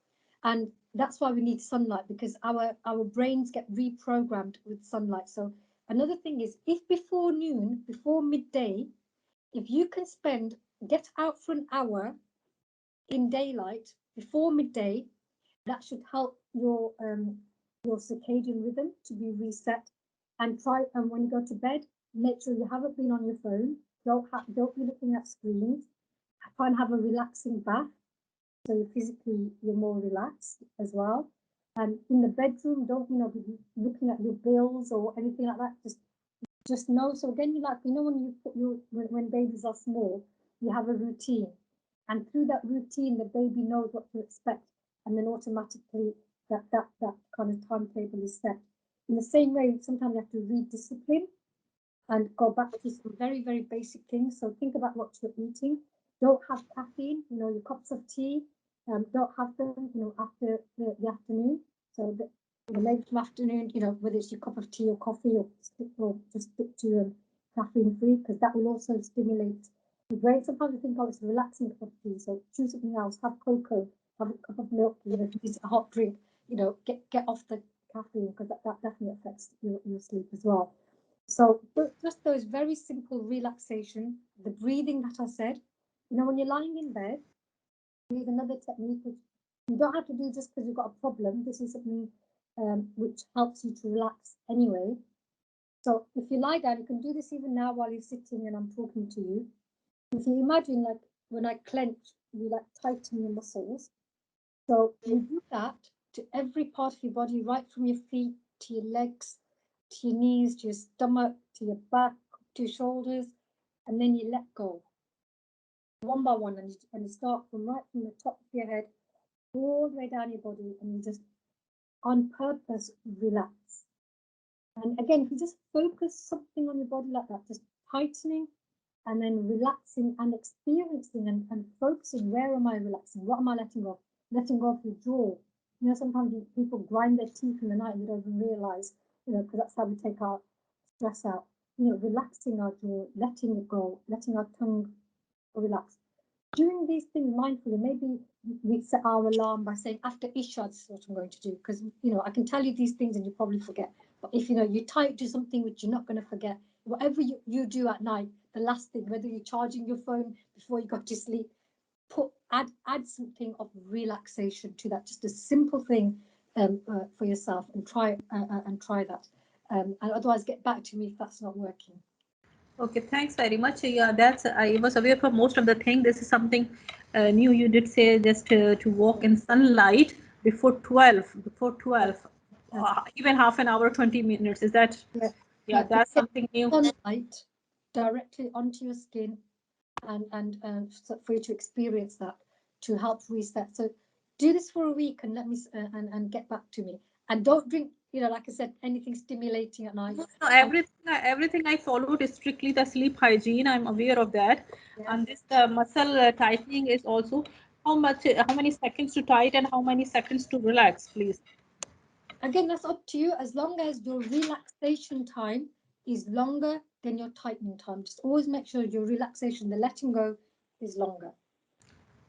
and that's why we need sunlight, because our brains get reprogrammed with sunlight. So another thing is, if before noon, before midday, if you can get out for an hour in daylight before midday, that should help your circadian rhythm to be reset. And try, and when you go to bed, make sure you haven't been on your phone. Don't be looking at screens. Try and have a relaxing bath, so you're more relaxed as well. And in the bedroom, don't be looking at your bills or anything like that. Just know. So again, when babies are small, you have a routine, and through that routine, the baby knows what to expect, and then automatically that kind of timetable is set. In the same way, sometimes you have to rediscipline and go back to some very, very basic things. So think about what you're eating. Don't have caffeine, your cups of tea. Don't have them, after the afternoon. So the late afternoon, whether it's your cup of tea or coffee or just stick to caffeine free, because that will also stimulate the brain. Sometimes I think, oh, it's a relaxing cup of tea, so choose something else, have cocoa, have a cup of milk, if you use a hot drink, get off the caffeine, because that definitely affects your sleep as well. So just those very simple relaxation, the breathing that I said, when you're lying in bed, here's another technique which you don't have to do just because you've got a problem. This is something which helps you to relax anyway. So if you lie down, you can do this even now while you're sitting and I'm talking to you. If you imagine, like when I clench, you like tighten your muscles. So you do that to every part of your body, right from your feet to your legs, to your knees, to your stomach, to your back, to your shoulders, and then you let go one by one, and you start from the top of your head all the way down your body, and you just on purpose relax. And again, if you just focus something on your body like that, just tightening and then relaxing and experiencing and focusing, where am I relaxing? What am I letting go of? Letting go of your jaw. Sometimes people grind their teeth in the night and they don't even realize, because that's how we take our stress out. Relaxing our jaw, letting it go, letting our tongue relax. Doing these things mindfully, maybe we set our alarm by saying after Isha, this is what I'm going to do, because I can tell you these things and you probably forget. But if you tie it to something which you're not going to forget, whatever you do at night, the last thing, whether you're charging your phone before you go to sleep, add something of relaxation to that. Just a simple thing for yourself, and try that. And otherwise, get back to me if that's not working. Okay, thanks very much. Yeah, I was aware for most of the thing. This is something new. You did say just to walk in sunlight before 12. Even half an hour, 20 minutes. Is that? Yeah, that's something new. Sunlight directly onto your skin, and so for you to experience that, to help reset. So do this for a week and let me and get back to me. And don't drink, like I said, anything stimulating at night. No, everything I followed is strictly the sleep hygiene. I'm aware of that. Yes. And this muscle tightening is also how many seconds to tight and how many seconds to relax, please. Again, that's up to you, as long as your relaxation time is longer than your tightening time. Just always make sure your relaxation, the letting go, is longer.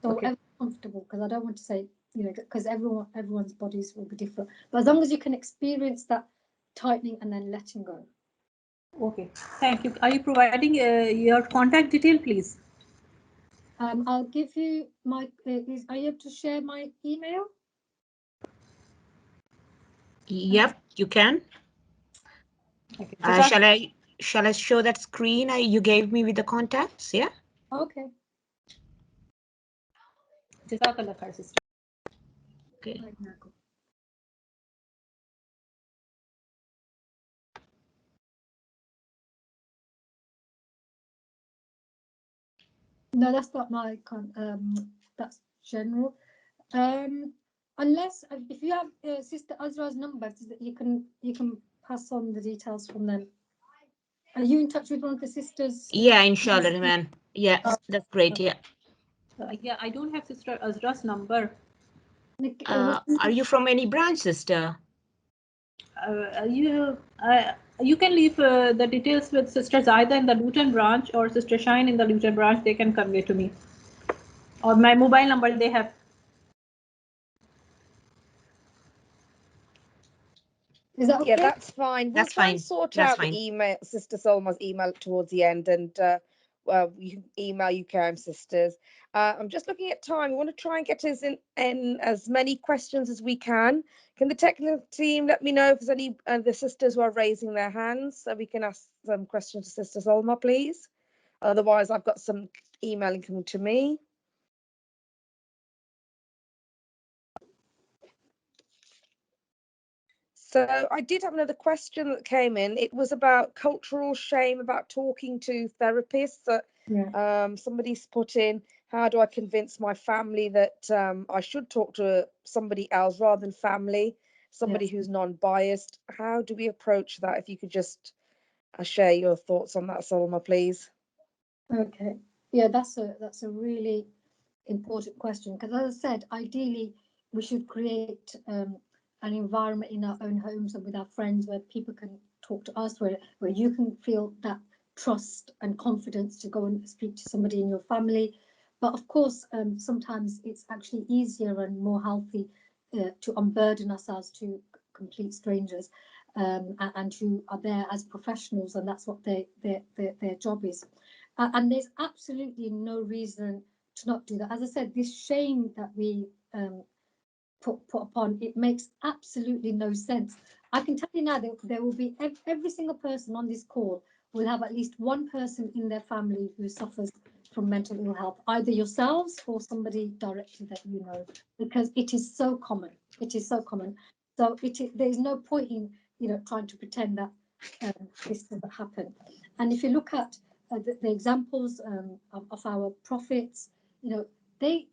So Okay. comfortable, because I don't want to say, because everyone's bodies will be different. But as long as you can experience that tightening and then letting go. Okay, thank you. Are you providing your contact detail, please? I'll give you my. Are you able to share my email? Yep, you can. Okay. Shall I show that screen you gave me with the contacts? Yeah. Okay. Jazakallah khair, sister. Okay. No, that's not my that's general. Unless if you have Sister Azra's number, you can pass on the details from them. Are you in touch with one of the sisters? Yeah, inshallah, man. Yeah, that's great. Yeah. Yeah, I don't have Sister Azra's number. Are you from any branch, sister? You can leave the details with sisters either in the Luton branch or Sister Shine in the Luton branch. They can convey to me. Or my mobile number they have. Is that okay? Yeah, that's fine. We'll try and sort out the email, Sister Salma's email towards the end, and you can email UKM sisters. I'm just looking at time. We want to try and get us in as many questions as we can. Can the technical team let me know if there's any the sisters who are raising their hands, so we can ask some questions to Sister Salma, please? Otherwise, I've got some emailing coming to me. So I did have another question that came in. It was about cultural shame about talking to therapists. Somebody's put in, how do I convince my family that I should talk to somebody else rather than family, somebody who's non-biased? How do we approach that? If you could just share your thoughts on that, Salma, please. Okay. Yeah, that's a really important question, because as I said, ideally we should create an environment in our own homes and with our friends where people can talk to us, where you can feel that trust and confidence to go and speak to somebody in your family. But of course, sometimes it's actually easier and more healthy to unburden ourselves to complete strangers, and who are there as professionals, and that's what their job is. And there's absolutely no reason to not do that. As I said, this shame that we put upon it makes absolutely no sense. I can tell you now that there will be every single person on this call will have at least one person in their family who suffers from mental ill health, either yourselves or somebody directly that you know, because it is so common. It is so common. So there is no point in trying to pretend that this doesn't happen. And if you look at the examples of our prophets, they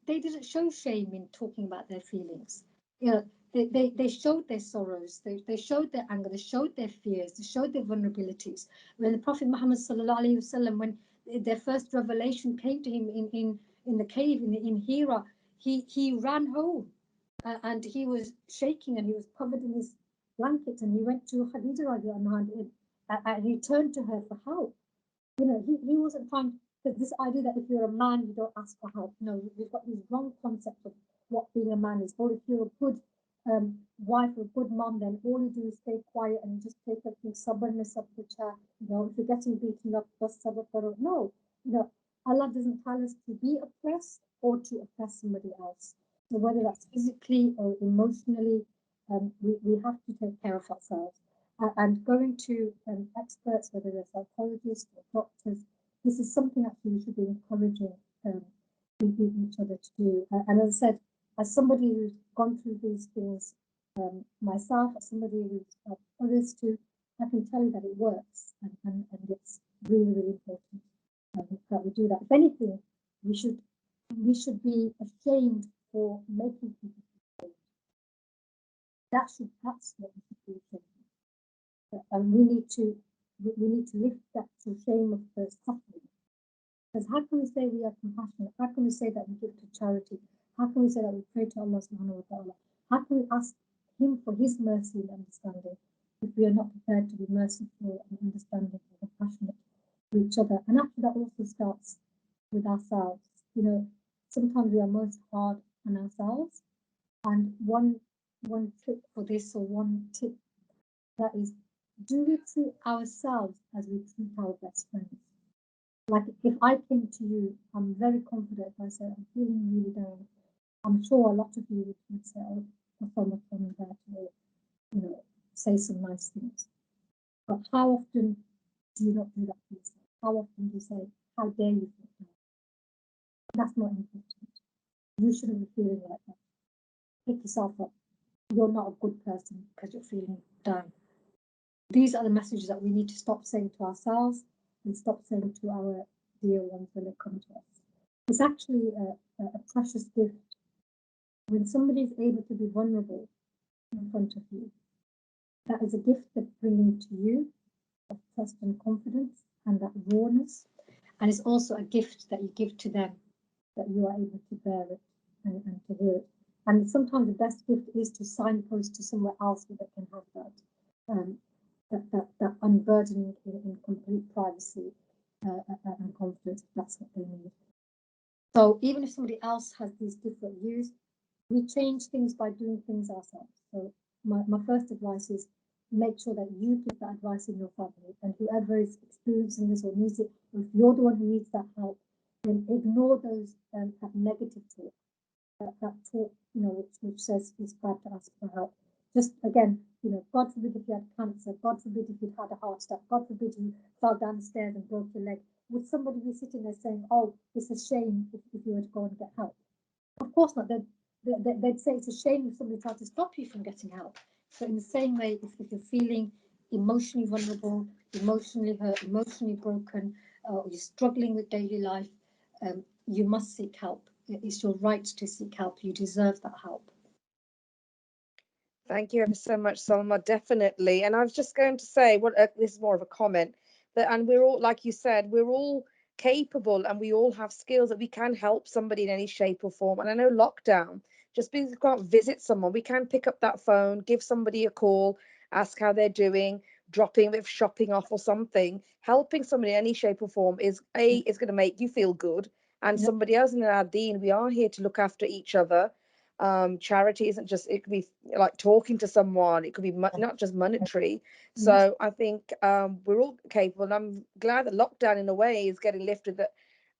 didn't show shame in talking about their feelings. They showed their sorrows, they showed their anger, they showed their fears, they showed their vulnerabilities. When the Prophet Muhammad sallallahu alaihi wasallam, when their first revelation came to him in the cave in Hira, he ran home, and he was shaking and he was covered in his blanket, and he went to Khadija radiallahu anha, and he turned to her for help. He wasn't trying, because this idea that if you're a man, you don't ask for help. No, we've got this wrong concept of what being a man is. Or if you're a good wife or a good mom, then all you do is stay quiet and just take everything stubbornness up the chair. If you're getting beaten up, just sabr. No, Allah doesn't tell us to be oppressed or to oppress somebody else. So whether that's physically or emotionally, we have to take care of ourselves. And going to experts, whether they're psychologists or doctors, this is something actually we should be encouraging each other to do. And as I said, as somebody who's gone through these things myself, as somebody who's helped others too, I can tell you that it works, and it's really, really important that we do that. If anything, we should be ashamed for making people feel. That's what we should be ashamed of. And we need to lift that to shame of the suffering. Because how can we say we are compassionate? How can we say that we give to charity? How can we say that we pray to Allah subhanahu wa ta'ala? How can we ask Him for His mercy and understanding if we are not prepared to be merciful and understanding and compassionate to each other? And actually that also starts with ourselves. Sometimes we are most hard on ourselves. And one trick for this, or one tip, that is, do we treat ourselves as we treat our best friends? Like if I came to you, I'm very confident if I say I'm feeling really down. I'm sure a lot of you would say, oh, I'm coming there to say some nice things. But how often do you not do that for yourself? How often do you say, how dare you feel down? That's not important. You shouldn't be feeling like that. Pick yourself up. You're not a good person because you're feeling down. These are the messages that we need to stop saying to ourselves and stop saying to our dear ones when they come to us. It's actually a precious gift when somebody is able to be vulnerable in front of you. That is a gift that's bringing to you of trust and confidence and that rawness. And it's also a gift that you give to them, that you are able to bear it and to hear it. And sometimes the best gift is to signpost to somewhere else where they can have that unburdening in complete privacy and confidence. That's what they need. So even if somebody else has these different views, we change things by doing things ourselves. So my first advice is make sure that you give that advice in your family, and whoever is experiencing this or needs it, if you're the one who needs that help, then ignore those that negative talk, that talk which says it's bad to ask for help. Just again, God forbid if you had cancer, God forbid if you had a heart attack, God forbid you fell down the stairs and broke your leg. Would somebody be sitting there saying, oh, it's a shame if you were to go and get help? Of course not. They'd say it's a shame if somebody tried to stop you from getting help. So in the same way, if you're feeling emotionally vulnerable, emotionally hurt, emotionally broken, or you're struggling with daily life, you must seek help. It's your right to seek help. You deserve that help. Thank you ever so much, Salma. Definitely. And I was just going to say, this is more of a comment, and we're all, like you said, we're all capable and we all have skills that we can help somebody in any shape or form. And I know lockdown just because we can't visit someone, we can pick up that phone, give somebody a call, ask how they're doing, dropping a bit of shopping off or something. Helping somebody in any shape or form is going to make you feel good, and somebody else in our deen. We are here to look after each other. Charity isn't just, it could be like talking to someone, it could be not just monetary. So I think we're all capable, and I'm glad that lockdown in a way is getting lifted, that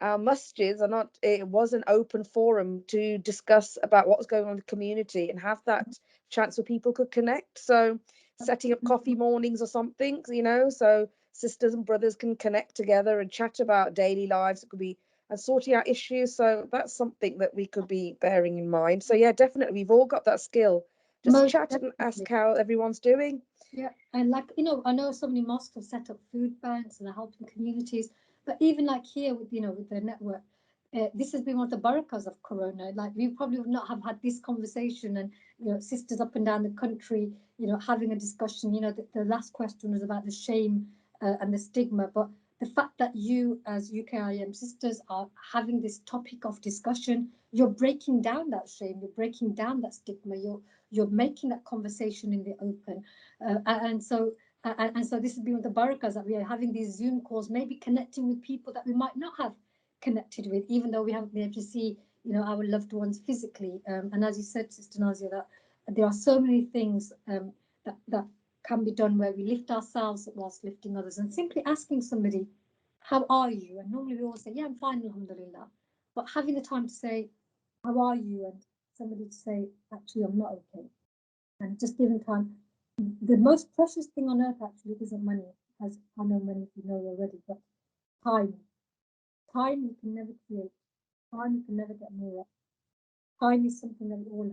our masjids are not, it was an open forum to discuss about what was going on in the community and have that chance where people could connect. So setting up coffee mornings or something, so sisters and brothers can connect together and chat about daily lives. It could be, and sorting out issues. So that's something that we could be bearing in mind. So yeah, definitely, we've all got that skill. Just Most chat and ask how everyone's doing. Yeah, and like, I know so many mosques have set up food banks and are helping communities, but even like here with, with the network, this has been one of the barakas of Corona. Like, we probably would not have had this conversation, and sisters up and down the country, having a discussion. The last question was about the shame and the stigma, but the fact that you, as UKIM sisters, are having this topic of discussion, you're breaking down that shame, you're breaking down that stigma, you're making that conversation in the open. And so this has been the barakas, that we are having these Zoom calls, maybe connecting with people that we might not have connected with, even though we haven't been able to see, our loved ones physically. And as you said, Sister Nazia, that there are so many things that can be done where we lift ourselves whilst lifting others, and simply asking somebody, how are you? And normally we all say, yeah, I'm fine, alhamdulillah. But having the time to say, how are you? And somebody to say, actually, I'm not okay. And just giving time. The most precious thing on earth actually isn't money, as I know many of you know already, but time. Time you can never create. Time you can never get more of. Time is something that we all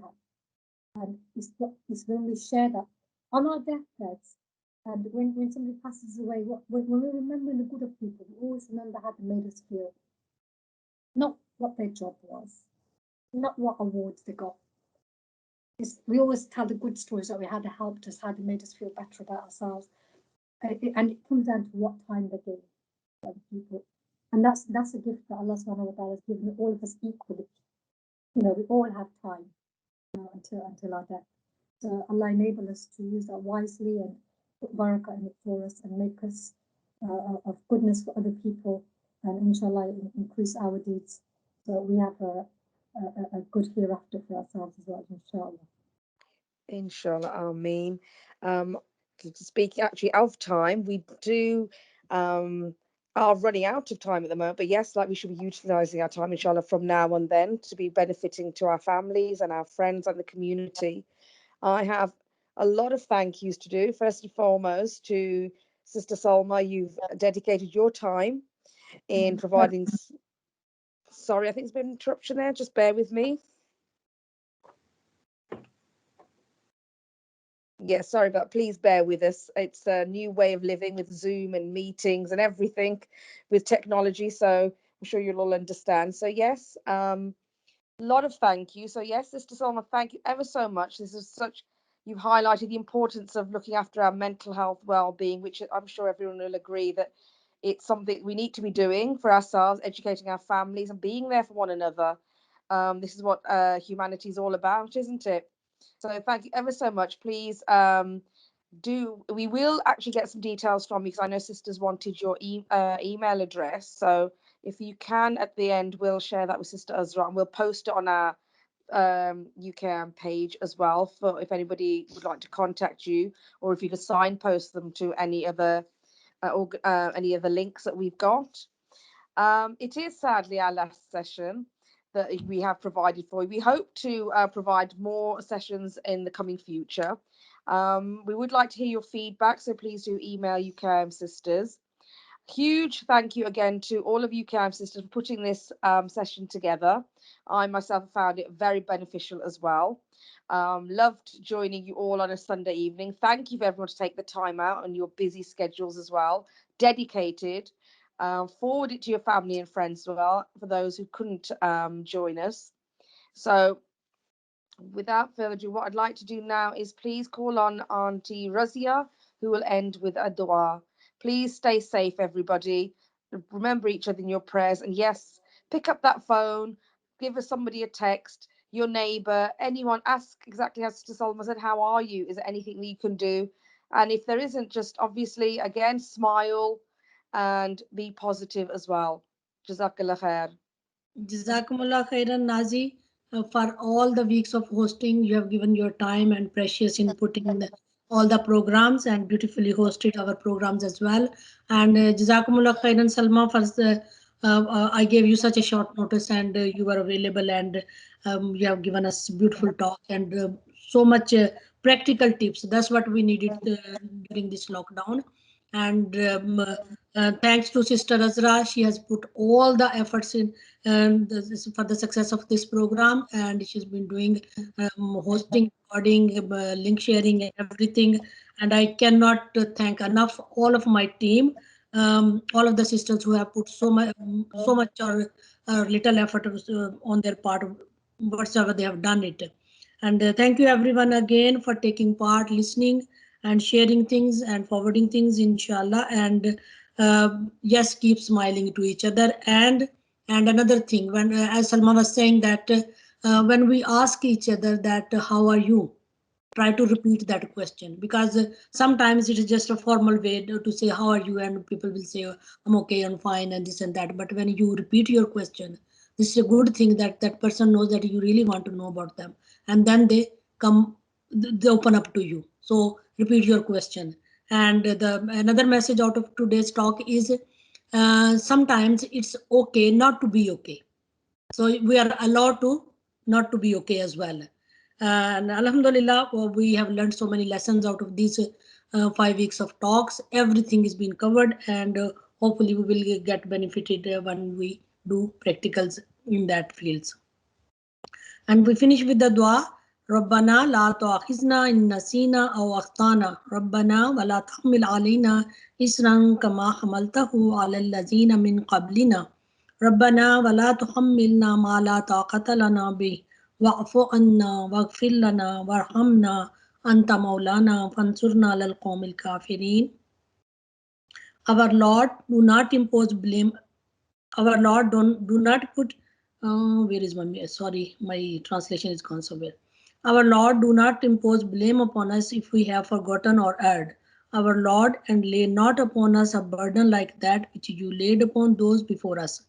have. And it's when we share that on our deathbeds, and when somebody passes away, when we remember the good of people, we always remember how they made us feel. Not what their job was, not what awards they got. We always tell the good stories, that we had, they helped us, how they made us feel better about ourselves. And it comes down to what time they gave other people. And that's a gift that Allah subhanahu wa ta'ala has given all of us equally. We all have time until our death. So Allah enable us to use that wisely and put barakah in it for us, and make us of goodness for other people, and inshallah increase our deeds, so we have a good hereafter for ourselves as well, inshallah. Inshallah, Ameen. Speaking actually of time, we do are running out of time at the moment, but yes, like, we should be utilizing our time, inshallah, from now on then, to be benefiting to our families and our friends and the community. I have a lot of thank yous to do. First and foremost, to Sister Salma, you've dedicated your time in providing. Sorry, I think there's been an interruption there. Just bear with me. Yeah, sorry, but please bear with us. It's a new way of living with Zoom and meetings and everything with technology. So I'm sure you'll all understand. So yes, a lot of thank you. So yes, Sister Salma, thank you ever so much. This is you've highlighted the importance of looking after our mental health well-being, which I'm sure everyone will agree that it's something we need to be doing for ourselves, educating our families and being there for one another. This is what humanity is all about, isn't it? So thank you ever so much. Please, we will actually get some details from you, because I know sisters wanted your email address. So if you can, at the end, we'll share that with Sister Azra, and we'll post it on our UKM page as well, for if anybody would like to contact you, or if you could signpost them to any other links that we've got. It is sadly our last session that we have provided for you. We hope to provide more sessions in the coming future. We would like to hear your feedback, so please do email UKM Sisters. Huge thank you again to all of UKM Sisters for putting this session together. I myself found it very beneficial as well. Loved joining you all on a Sunday evening. Thank you for everyone to take the time out on your busy schedules as well. Dedicated. Forward it to your family and friends as well, for those who couldn't join us. So without further ado, what I'd like to do now is please call on Auntie Razia, who will end with a dua. Please stay safe, everybody. Remember each other in your prayers. And yes, pick up that phone, give us somebody a text. your neighbour, anyone. Ask exactly as Sister Salma said, how are you? Is there anything that you can do? And if there isn't, just obviously, again, smile and be positive as well. Jazakallah khair. Jazakumullah khairan, Nazi, for all the weeks of hosting. You have given your time and precious input in all the programs and beautifully hosted our programs as well. And Jazakumullah khairan, Salma, for the, I gave you such a short notice and you were available, and you have given us beautiful talk and so much practical tips. That's what we needed during this lockdown. And thanks to Sister Azra, she has put all the efforts in for the success of this program, and she's been doing hosting, recording, link sharing, and everything. And I cannot thank enough all of my team, all of the sisters who have put so much or little effort on their part of whatsoever they have done it. And thank you everyone again for taking part, listening, and sharing things and forwarding things, inshallah. And yes, keep smiling to each other. And another thing, when as Salma was saying that when we ask each other that how are you, try to repeat that question, because sometimes it is just a formal way to say how are you, and people will say I'm okay, I'm fine, and this and that. But when you repeat your question, this is a good thing that that person knows that you really want to know about them, and then they come, they open up to you. So repeat your question. And the another message out of today's talk is sometimes it's okay not to be okay. So we are allowed to not to be okay as well. And Alhamdulillah, we have learned so many lessons out of these 5 weeks of talks. Everything is being covered, and hopefully we will get benefited when we do practicals in that fields. And we finish with the dua. ربنا لا تؤاخذنا إن نسينا أو أخطأنا ربنا ولا تحمل علينا إصرا كما حملته على الذين من قبلنا ربنا ولا تحملنا ما لا طاقة لنا به واعف عنا واغفر لنا وارحمنا أنت مولانا فانصرنا على القوم الكافرين. Our Lord, do not impose blame. Our Lord, do not put. Where is my? Sorry, my translation is gone somewhere. Our Lord, do not impose blame upon us if we have forgotten or erred. Our Lord, and lay not upon us a burden like that which you laid upon those before us.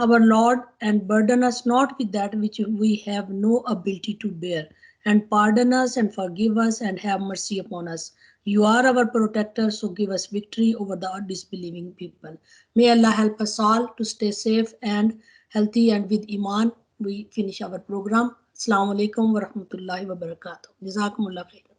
Our Lord, and burden us not with that which we have no ability to bear, and pardon us and forgive us and have mercy upon us. You are our protector, so give us victory over the disbelieving people. May Allah help us all to stay safe and healthy, and with Iman we finish our program. Assalamu alaikum wa rahmatullahi wa barakatuh. Jazakumullah khair.